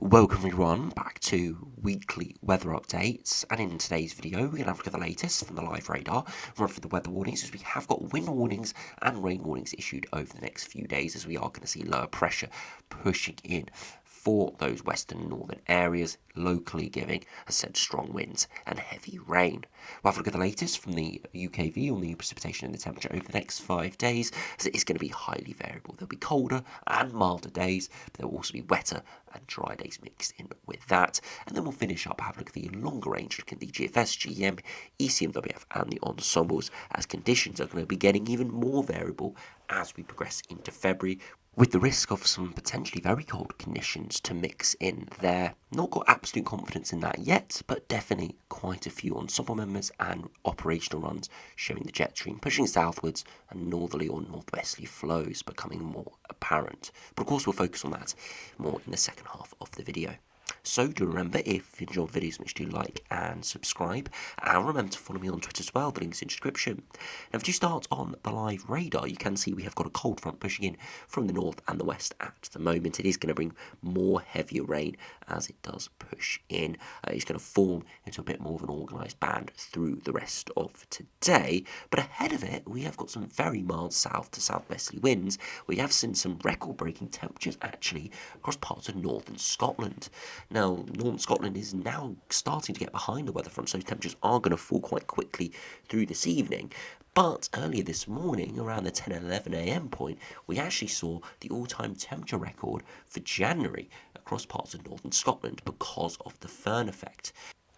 Welcome everyone back to weekly weather updates, and in today's video we're going to have a look at the latest from the live radar, run through the weather warnings as we have got wind warnings and rain warnings issued over the next few days as we are going to see lower pressure pushing in for those western and northern areas, locally giving, as said, strong winds and heavy rain. We'll have a look at the latest from the UKV on the precipitation and the temperature over the next 5 days, as it is going to be highly variable. There'll be colder and milder days, but there will also be wetter and dry days mixed in with that. And then we'll finish up, have a look at the longer range, look at the GFS, GEM, ECMWF and the ensembles, as conditions are going to be getting even more variable as we progress into February, with the risk of some potentially very cold conditions to mix in there. Not got absolute confidence in that yet, but definitely quite a few ensemble members and operational runs showing the jet stream pushing southwards and northerly or northwesterly flows becoming more apparent. But of course we'll focus on that more in the second half of the video. So do remember, if you enjoyed videos, make sure you like and subscribe, and remember to follow me on Twitter as well, the link's in the description. Now if you start on the live radar, you can see we have got a cold front pushing in from the north and the west at the moment. It is going to bring more heavier rain as it does push in. It's going to form into a bit more of an organised band through the rest of today, but ahead of it we have got some very mild south to southwesterly winds. We have seen some record-breaking temperatures actually across parts of northern Scotland. Now, northern Scotland is now starting to get behind the weather front, so temperatures are going to fall quite quickly through this evening. But earlier this morning, around the 10 and 11 a.m. point, we actually saw the all-time temperature record for January across parts of northern Scotland because of the Föhn effect.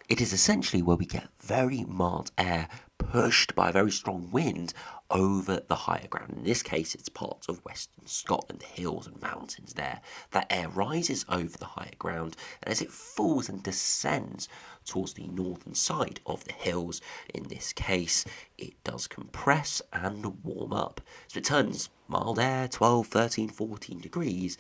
It is essentially where we get very mild air pushed by a very strong wind over the higher ground. In this case, it's parts of western Scotland, the hills and mountains there. That air rises over the higher ground, and as it falls and descends towards the northern side of the hills, in this case, it does compress and warm up. So it turns mild air, 12, 13, 14 degrees,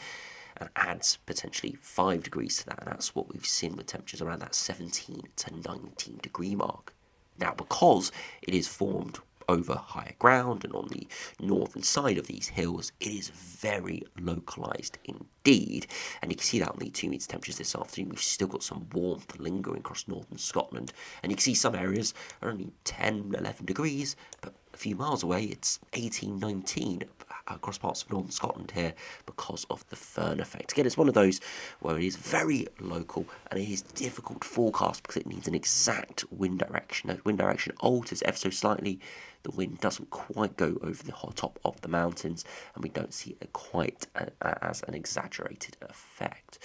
and adds potentially 5 degrees to that, and that's what we've seen with temperatures around that 17 to 19 degree mark. Now, because it is formed over higher ground and on the northern side of these hills, it is very localised indeed, and you can see that on the 2 metre temperatures this afternoon. We've still got some warmth lingering across northern Scotland, and you can see some areas are only 10, 11 degrees, but a few miles away it's 18, 19 across parts of northern Scotland here because of the Föhn effect. Again, it's one of those where it is very local and it is difficult to forecast because it needs an exact wind direction. As wind direction alters ever so slightly, the wind doesn't quite go over the top of the mountains, and we don't see it quite as an exaggerated effect.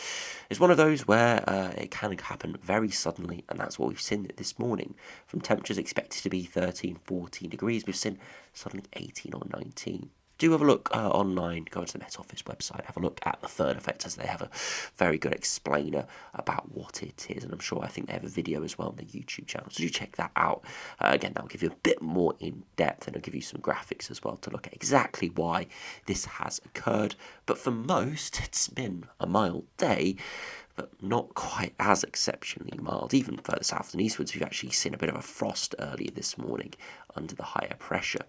It's one of those where it can happen very suddenly, and that's what we've seen this morning. From temperatures expected to be 13, 14 degrees, we've seen suddenly 18 or 19. Do have a look online, go to the Met Office website, have a look at the Föhn effect, as they have a very good explainer about what it is, and I think they have a video as well on the YouTube channel, so do check that out. Again, that'll give you a bit more in depth, and it'll give you some graphics as well to look at exactly why this has occurred. But for most, it's been a mild day, but not quite as exceptionally mild. Even further south and eastwards, we've actually seen a bit of a frost earlier this morning under the higher pressure.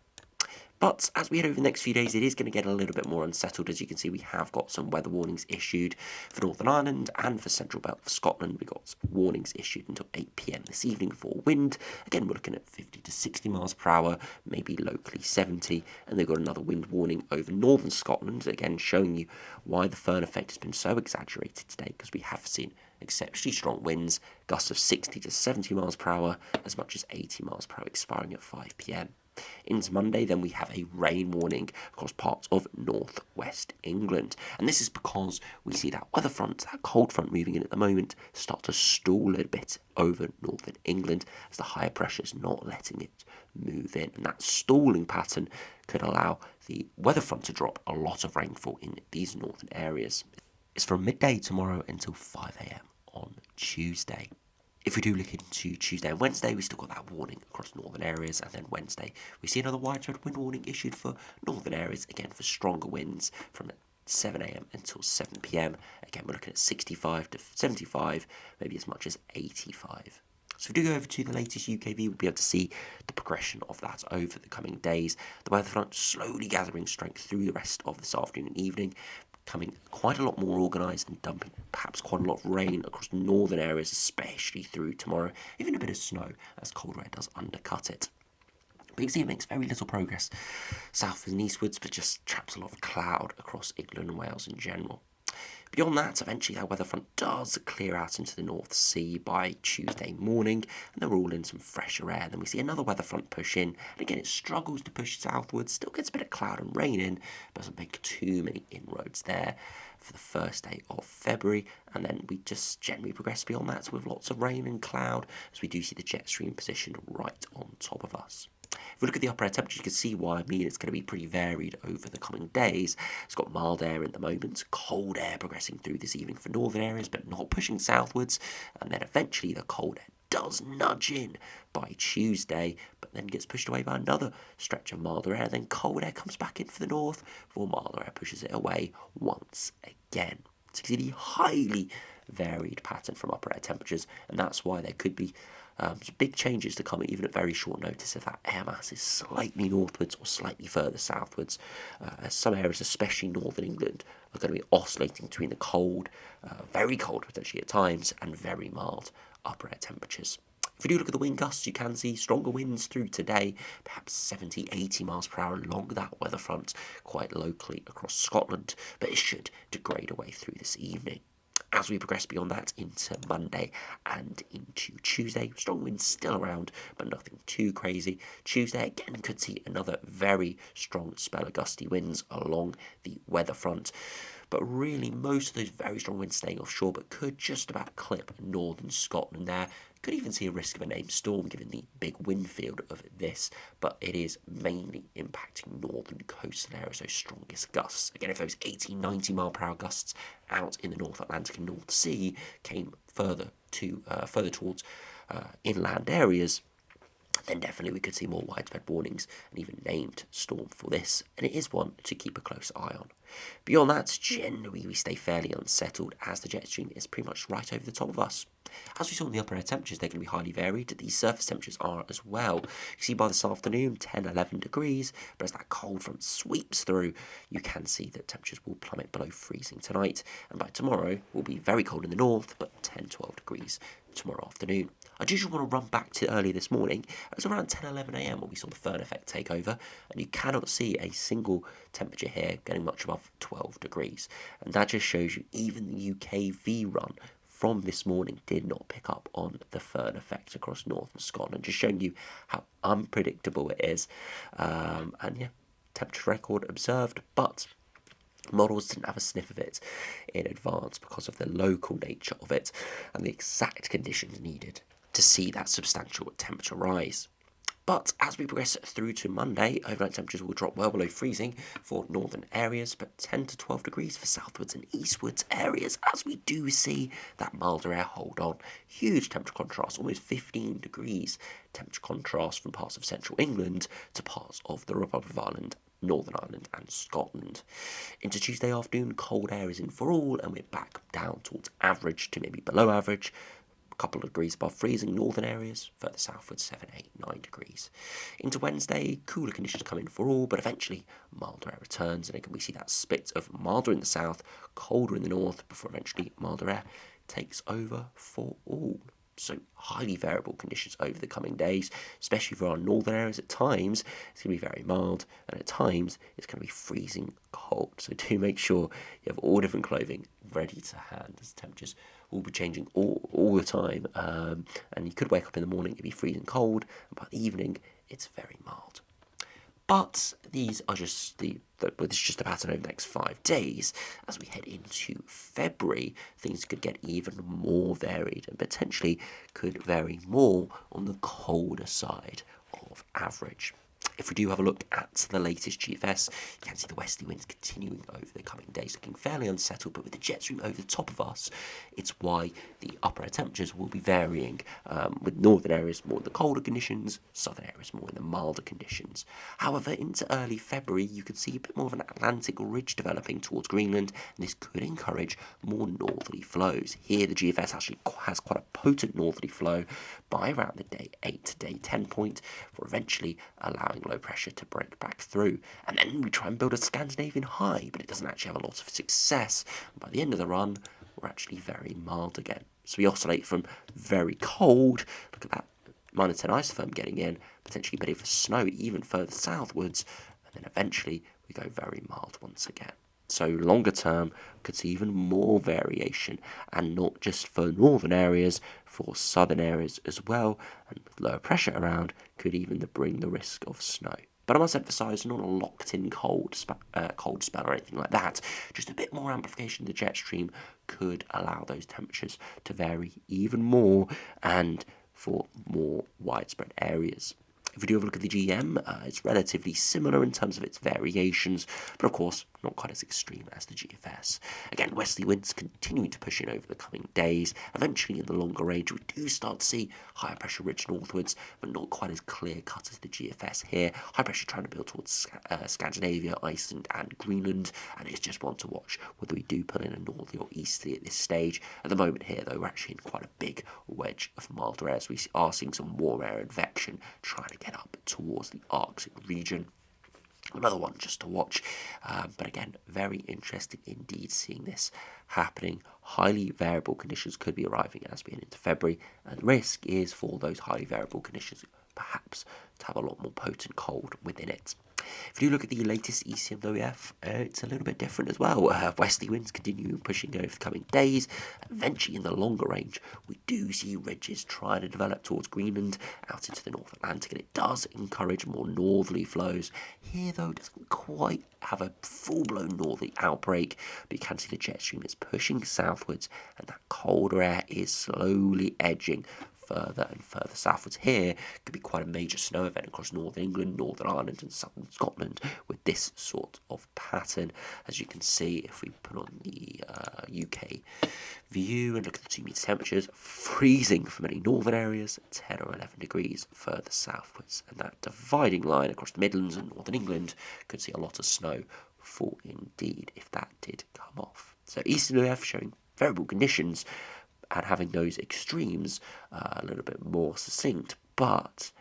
But as we head over the next few days, it is going to get a little bit more unsettled. As you can see, we have got some weather warnings issued for Northern Ireland and for Central Belt of Scotland. We've got warnings issued until 8 p.m. this evening for wind. Again, we're looking at 50 to 60 miles per hour, maybe locally 70. And they've got another wind warning over northern Scotland, again showing you why the Föhn effect has been so exaggerated today, because we have seen exceptionally strong winds, gusts of 60 to 70 miles per hour, as much as 80 miles per hour, expiring at 5 p.m. Into Monday, then we have a rain warning across parts of northwest England, and this is because we see that weather front, that cold front moving in at the moment, start to stall a little bit over northern England as the higher pressure is not letting it move in, and that stalling pattern could allow the weather front to drop a lot of rainfall in these northern areas. It's from midday tomorrow until 5 a.m. on Tuesday. If we do look into Tuesday and Wednesday, we still got that warning across northern areas, and then Wednesday we see another widespread wind warning issued for northern areas, again for stronger winds from 7 a.m. until 7 p.m. Again, we're looking at 65 to 75, maybe as much as 85. So if we do go over to the latest UKV, we'll be able to see the progression of that over the coming days. The weather front slowly gathering strength through the rest of this afternoon and evening, becoming quite a lot more organised and dumping perhaps quite a lot of rain across northern areas, especially through tomorrow. Even a bit of snow as cold air does undercut it. But you can see it makes very little progress southwards and eastwards, but just traps a lot of cloud across England and Wales in general. Beyond that, eventually that weather front does clear out into the North Sea by Tuesday morning, and then we're all in some fresher air. Then we see another weather front push in, and again it struggles to push southwards, still gets a bit of cloud and rain in, but doesn't make too many inroads there for the first day of February, and then we just generally progress beyond that with lots of rain and cloud, as we do see the jet stream positioned right on top of us. If we look at the upper air temperature, you can see why I mean it's going to be pretty varied over the coming days. It's got mild air at the moment, cold air progressing through this evening for northern areas, but not pushing southwards, and then eventually the cold air does nudge in by Tuesday, but then gets pushed away by another stretch of milder air. Then cold air comes back in for the north, before milder air pushes it away once again. So you see the highly varied pattern from upper air temperatures, and that's why there could be some big changes to come even at very short notice if that air mass is slightly northwards or slightly further southwards. As some areas, especially northern England, are going to be oscillating between the cold, very cold potentially at times, and very mild upper air temperatures. If we do look at the wind gusts, you can see stronger winds through today, perhaps 70, 80 miles per hour along that weather front, quite locally across Scotland, but it should degrade away through this evening. As we progress beyond that into Monday and into Tuesday, strong winds still around, but nothing too crazy. Tuesday again could see another very strong spell of gusty winds along the weather front. But really, most of those very strong winds staying offshore, but could just about clip northern Scotland there. Could even see a risk of a named storm given the big wind field of this, but it is mainly impacting northern coastal areas, those strongest gusts. Again, if those 80, 90 mile per hour gusts out in the North Atlantic and North Sea came further towards inland areas, then definitely we could see more widespread warnings and even named storm for this, and it is one to keep a close eye on. Beyond that, generally we stay fairly unsettled as the jet stream is pretty much right over the top of us. As we saw in the upper air temperatures, they're going to be highly varied. These surface temperatures are as well. You see by this afternoon, 10, 11 degrees, but as that cold front sweeps through, you can see that temperatures will plummet below freezing tonight, and by tomorrow will be very cold in the north, but 10, 12 degrees tomorrow afternoon. I do just want to run back to early this morning. It was around 10, 11 a.m. when we saw the Föhn effect take over, and you cannot see a single temperature here getting much above 12 degrees. And that just shows you even the UKV run from this morning did not pick up on the Föhn effect across northern Scotland, just showing you how unpredictable it is. And yeah, temperature record observed, but models didn't have a sniff of it in advance because of the local nature of it and the exact conditions needed to see that substantial temperature rise. But as we progress through to Monday, overnight temperatures will drop well below freezing for northern areas, but 10 to 12 degrees for southwards and eastwards areas, as we do see that milder air hold on. Huge temperature contrast, almost 15 degrees temperature contrast from parts of central England to parts of the Republic of Ireland, Northern Ireland and Scotland. Into Tuesday afternoon, cold air is in for all, and we're back down towards average to maybe below average. Couple of degrees above freezing northern areas, further southwards 7, 8, 9 degrees. Into Wednesday, cooler conditions come in for all, but eventually milder air returns, and again we see that split of milder in the south, colder in the north, before eventually milder air takes over for all. So highly variable conditions over the coming days, especially for our northern areas. At times it's going to be very mild, and at times it's going to be freezing cold. So do make sure you have all different clothing ready to hand, as temperatures will be changing all the time. And you could wake up in the morning, it'd be freezing cold, and by the evening it's very mild. But these are just this is just a pattern over the next 5 days. As we head into February, things could get even more varied and potentially could vary more on the colder side of average. If we do have a look at the latest GFS, you can see the westerly winds continuing over the coming days, looking fairly unsettled, but with the jet stream over the top of us, it's why the upper air temperatures will be varying, with northern areas more in the colder conditions, southern areas more in the milder conditions. However, into early February, you could see a bit more of an Atlantic ridge developing towards Greenland, and this could encourage more northerly flows. Here, the GFS actually has quite a potent northerly flow by around the day 8 to day 10 point, for eventually allowing low pressure to break back through. And then we try and build a Scandinavian high, but it doesn't actually have a lot of success. And by the end of the run, we're actually very mild again. So we oscillate from very cold, look at that, -10 isotherm getting in, potentially ready for snow even further southwards, and then eventually we go very mild once again. So longer term, could see even more variation, and not just for northern areas, for southern areas as well, and with lower pressure around, could even bring the risk of snow. But I must emphasise, not a locked-in cold spell or anything like that. Just a bit more amplification of the jet stream could allow those temperatures to vary even more, and for more widespread areas. If we do have a look at the GM, it's relatively similar in terms of its variations, but of course not quite as extreme as the GFS. Again, westerly winds continue to push in over the coming days. Eventually in the longer range we do start to see higher pressure ridge northwards, but not quite as clear cut as the GFS here. High pressure trying to build towards Scandinavia, Iceland and Greenland, and it's just one to watch whether we do pull in a northerly or easterly at this stage. At the moment here though, we're actually in quite a big wedge of milder air, as we are seeing some warm air advection trying to get up towards the Arctic region. Another one just to watch, but again, very interesting indeed seeing this happening. Highly variable conditions could be arriving as we head into February, and the risk is for those highly variable conditions perhaps to have a lot more potent cold within it. If you look at the latest ECMWF, it's a little bit different as well. Westerly winds continue pushing over the coming days. Eventually, in the longer range, we do see ridges trying to develop towards Greenland, out into the North Atlantic, and it does encourage more northerly flows. Here, though, it doesn't quite have a full-blown northerly outbreak, but you can see the jet stream is pushing southwards, and that colder air is slowly edging further and further southwards. Here could be quite a major snow event across Northern England, Northern Ireland and Southern Scotland with this sort of pattern. As you can see, if we put on the UK view and look at the 2 metre temperatures, freezing for many northern areas, 10 or 11 degrees further southwards. And that dividing line across the Midlands and Northern England could see a lot of snow fall indeed if that did come off. So Eastern UF showing variable conditions, and having those extremes a little bit more succinct, but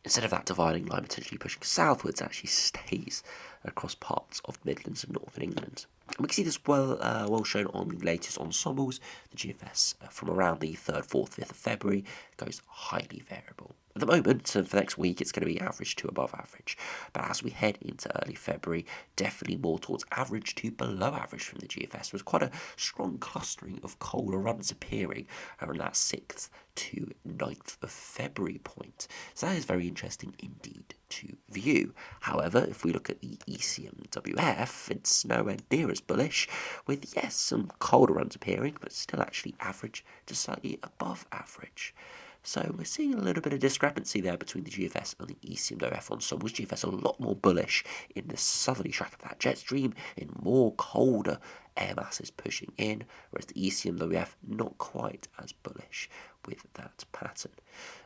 instead of that dividing line potentially pushing southwards, it actually stays across parts of Midlands and Northern England. And we can see this well shown on the latest ensembles. The GFS from around the 3rd, 4th, 5th of February goes highly variable. At the moment, for next week, it's going to be average to above average. But as we head into early February, definitely more towards average to below average from the GFS. There's quite a strong clustering of colder runs appearing around that 6th to 9th of February point. So that is very interesting indeed to view. However, if we look at the ECMWF, it's nowhere near as bullish, with yes, some colder runs appearing, but still actually average to slightly above average. So we're seeing a little bit of discrepancy there between the GFS and the ECMWF ensembles. GFS a lot more bullish in the southerly track of that jet stream, in more colder air masses pushing in, whereas the ECMWF not quite as bullish with that pattern.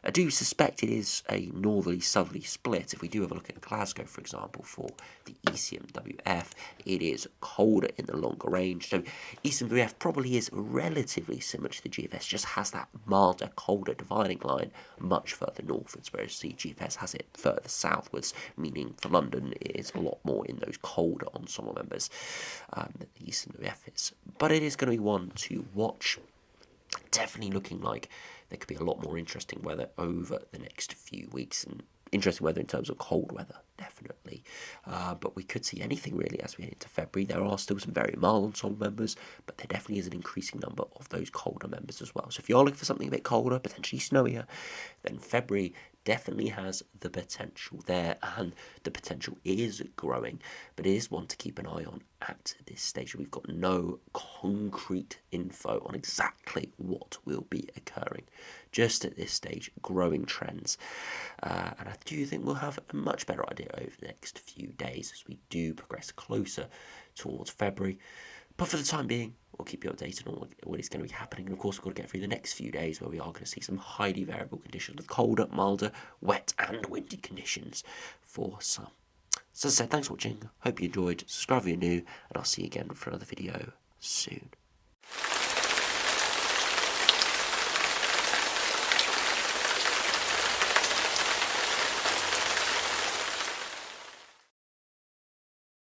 I do suspect it is a northerly-southerly split. If we do have a look at Glasgow, for example, for the ECMWF, it is colder in the longer range. So ECMWF probably is relatively similar to the GFS, just has that milder, colder dividing line much further northwards, whereas the GFS has it further southwards, meaning for London it is a lot more in those colder ensemble members than the ECMWF is. But it is going to be one to watch. Definitely looking like there could be a lot more interesting weather over the next few weeks, and interesting weather in terms of cold weather, definitely. But we could see anything really as we head into February. There are still some very mild ensemble members, but there definitely is an increasing number of those colder members as well. So if you're looking for something a bit colder, potentially snowier, then February definitely has the potential there, and the potential is growing, but it is one to keep an eye on at this stage. We've got no concrete info on exactly what will be occurring. Just at this stage, growing trends, and I do think we'll have a much better idea over the next few days as we do progress closer towards February. But for the time being, we'll keep you updated on what is going to be happening. And of course, we've got to get through the next few days where we are going to see some highly variable conditions with colder, milder, wet and windy conditions for some. So as I said, thanks for watching. Hope you enjoyed. Subscribe if you're new, and I'll see you again for another video soon.